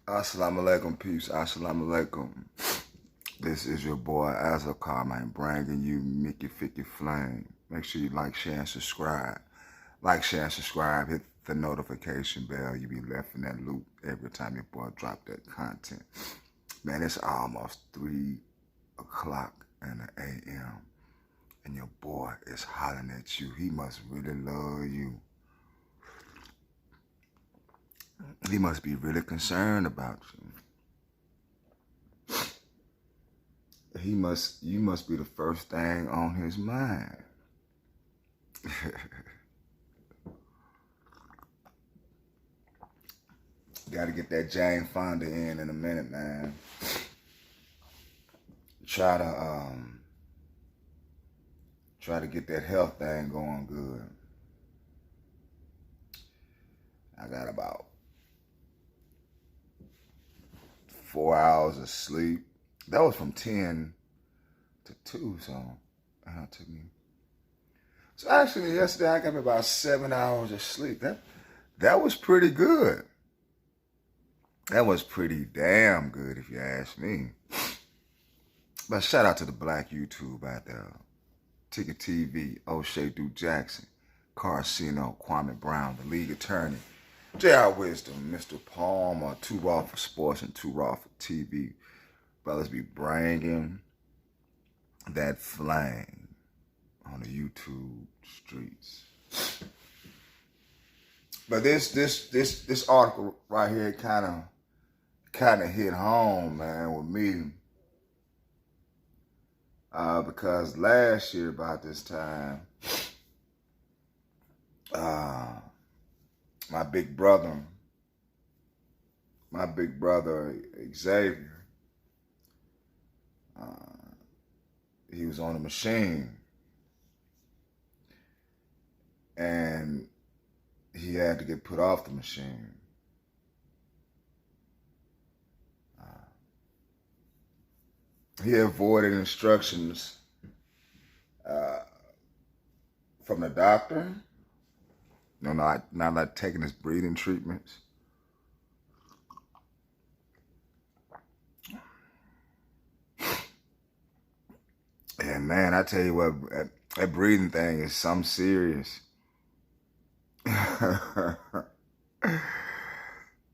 Assalamu alaikum, peace. Assalamu alaikum. This is your boy Azakar, man, bringing you Mickey Ficky Flame. Make sure you like, share, and subscribe. Like, share, and subscribe. Hit the notification bell. You be left in that loop every time your boy drop that content. Man, it's almost 3 o'clock in the a.m. and your boy is hollering at you. He must really love you. He must be really concerned about you. You must be the first thing on his mind. Got to get that Jane Fonda in a minute, man. Try to get that health thing going good. I got about 4 hours of sleep. That was from 10 to 2, so it took me. So actually, yesterday I got about 7 hours of sleep. That was pretty good. That was pretty damn good, if you ask me. But shout out to the black YouTube out there. Ticket TV, O'Shea Duke Jackson, Carcino, Kwame Brown, the league attorney, J.R. Wisdom, Mr. Palmer, Too Raw for Sports and Too Raw for TV. Brothers be bringing that flame on the YouTube streets. But this article right here kind of hit home, man, with me. Because last year about this time, my big brother Xavier, he was on a machine and he had to get put off the machine. He avoided instructions from the doctor. No, not like taking his breathing treatments. And man, I tell you what, that breathing thing is something serious.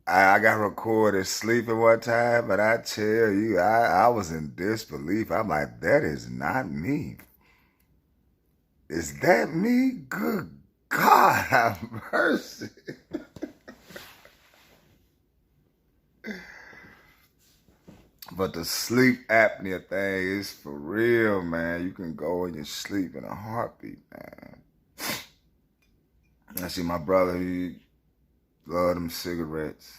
I got recorded sleeping one time, but I tell you, I was in disbelief. I'm like, that is not me. Is that me? Good God, have mercy. But the sleep apnea thing is for real, man. You can go in your sleep in a heartbeat, man. I see my brother, he loved them cigarettes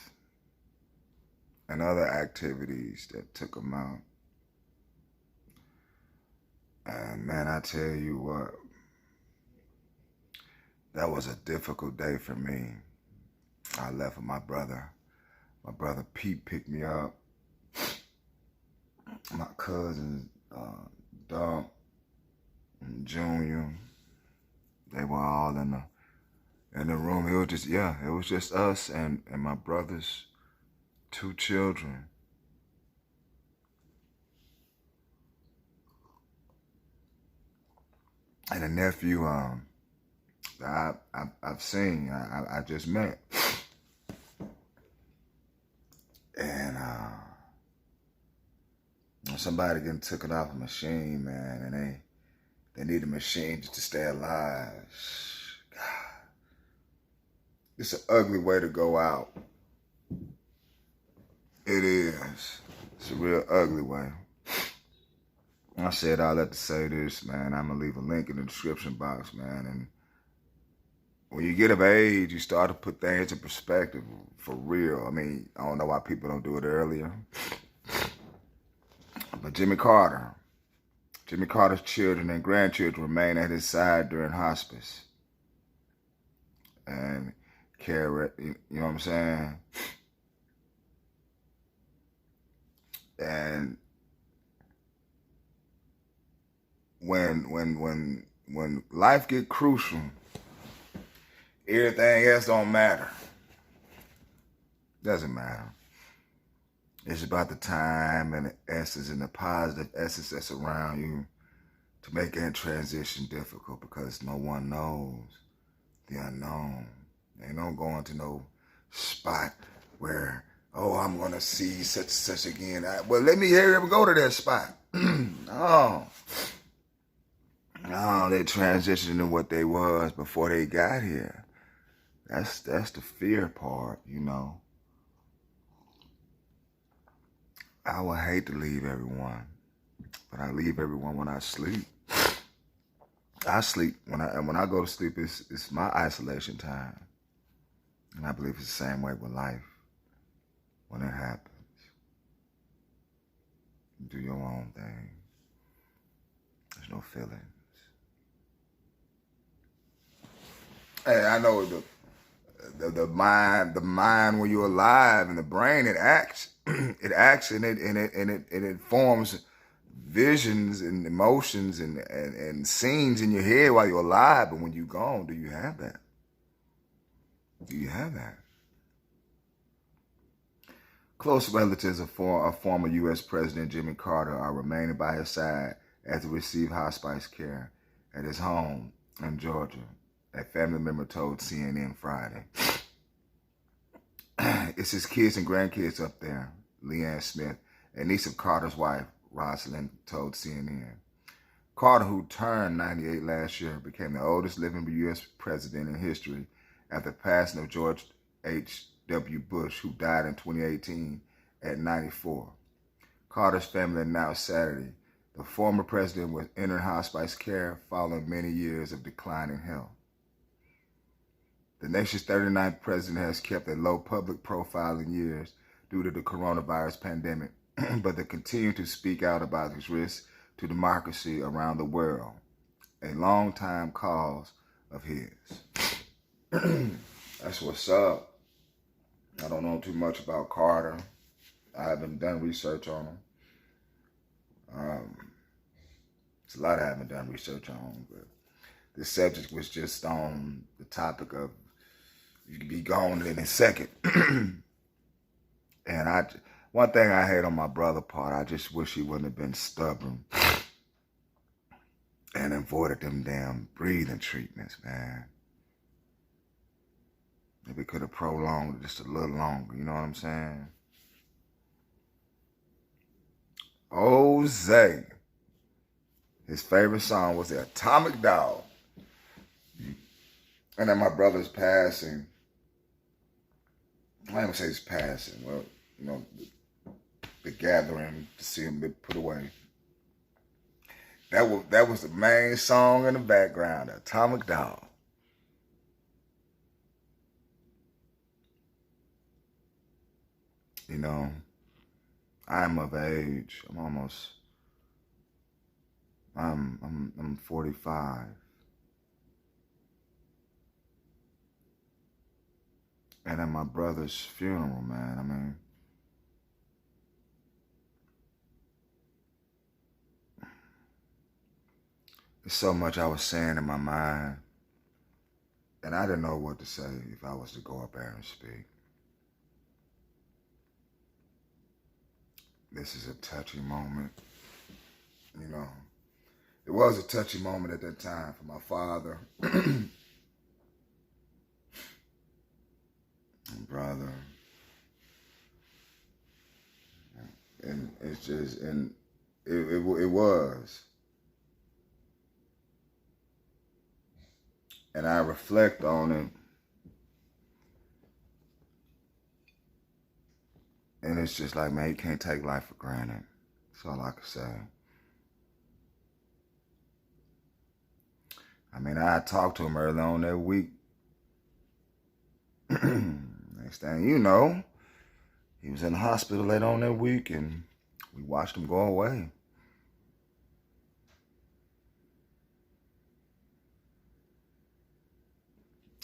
and other activities that took him out. And man, I tell you what, that was a difficult day for me. I left with my brother. My brother Pete picked me up. My cousins, Dump and Junior, they were all in the room. It was just us and my brother's 2 children. And a nephew that I've seen, I just met. And somebody getting taken off a machine, man, and they need a machine just to stay alive. God. It's an ugly way to go out. It is. It's a real ugly way. I said all that to say this, man. I'm going to leave a link in the description box, man. And when you get of age, you start to put things in perspective for real. I mean, I don't know why people don't do it earlier. But Jimmy Carter's children and grandchildren remain at his side during hospice. And care, you know what I'm saying? And when life get crucial, everything else don't matter. Doesn't matter. It's about the time and the essence and the positive essence that's around you to make that transition difficult, because no one knows the unknown. Ain't no going to no spot where, oh, I'm going to see such and such again. Well, let me hear him go to that spot. No, they transitioned into what they was before they got here. That's the fear part, you know. I would hate to leave everyone, but I leave everyone when I sleep. I sleep when I go to sleep. It's my isolation time, and I believe it's the same way with life. When it happens, you do your own thing. There's no feelings. Hey, I know the mind when you're alive, and the brain, it acts and it forms visions and emotions and scenes in your head while you're alive. But when you're gone, do you have that? Do you have that? Close relatives of former U.S. President Jimmy Carter are remaining by his side as he received hospice care at his home in Georgia, a family member told CNN Friday. It's his kids and grandkids up there, Leanne Smith, a niece of Carter's wife, Rosalind, told CNN. Carter, who turned 98 last year, became the oldest living U.S. president in history after passing of George H.W. Bush, who died in 2018 at 94. Carter's family announced Saturday the former president was entering hospice care following many years of declining health. The nation's 39th president has kept a low public profile in years due to the coronavirus pandemic, but they continue to speak out about his risks to democracy around the world, a longtime cause of his. That's what's up. I don't know too much about Carter. I haven't done research on him. It's a lot I haven't done research on, but this subject was just on the topic of you could be gone in a second. And one thing I hate on my brother part, I just wish he wouldn't have been stubborn and avoided them damn breathing treatments, man. Maybe could have prolonged it just a little longer, you know what I'm saying? Jose, his favorite song was the Atomic Dog. And then my brother's passing. I ain't gonna say he's passing. Well, you know, the gathering to see him be put away. That was the main song in the background, the Atomic Dog. You know, I'm of age. I'm 45. And at my brother's funeral, man, I mean, there's so much I was saying in my mind, and I didn't know what to say if I was to go up there and speak. This is a touchy moment, you know. It was a touchy moment at that time for my father and brother. And it's just, and it was. And I reflect on it, and it's just like, man, you can't take life for granted. That's all I can say. I mean, I talked to him early on that week. Next thing you know, he was in the hospital later on that week, and we watched him go away.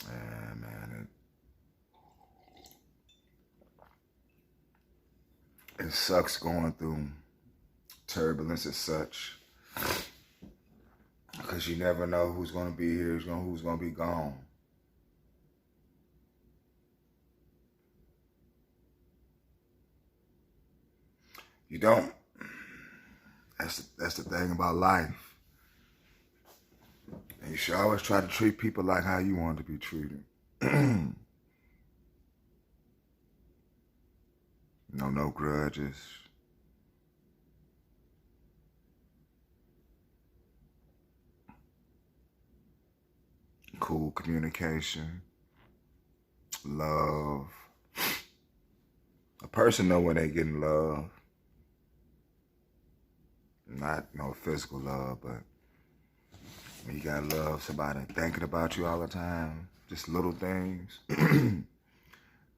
Yeah, man, it sucks going through turbulence as such, because you never know who's going to be here, who's going to be gone. You don't. That's the thing about life. And you should always try to treat people like how you want to be treated. No grudges. Cool communication. Love. A person know when they getting love. Not no physical love, but when you gotta love somebody thinking about you all the time, just little things.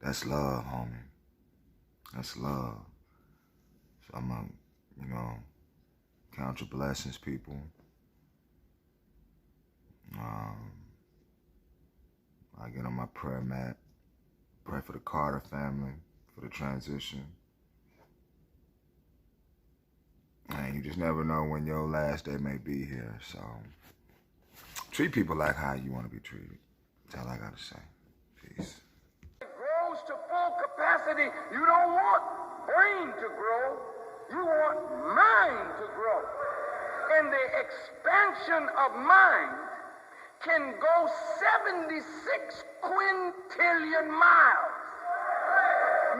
That's love, homie. That's love. So I'm gonna, count your blessings, people. I get on my prayer mat, pray for the Carter family, for the transition. And you just never know when your last day may be here. So treat people like how you want to be treated. That's all I got to say. Peace. It grows to full capacity. You don't want brain to grow. You want mind to grow. And the expansion of mind can go 76 quintillion miles,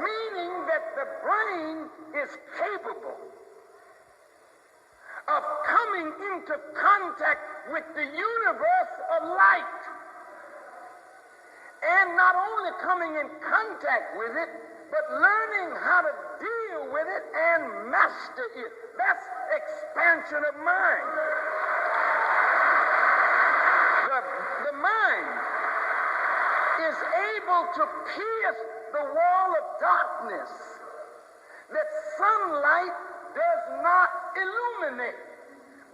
meaning that the brain is capable of coming into contact with the universe of light. And not only coming in contact with it, but learning how to deal with it and master it. That's expansion of mind. The mind is able to pierce the wall of darkness that sunlight does not illuminate.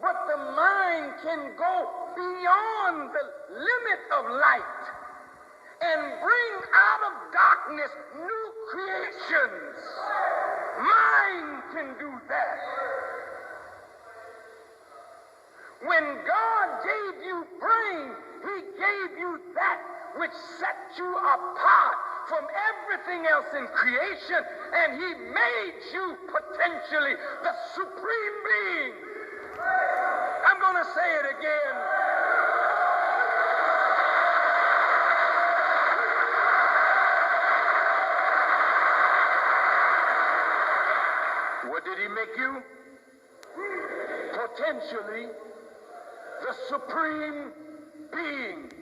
But the mind can go beyond the limit of light and bring out of darkness new creations. Mind can do that. When God gave you brain, he gave you that which set you apart from everything else in creation, and he made you potentially the supreme being. I'm going to say it again. What did he make you? Potentially the supreme being.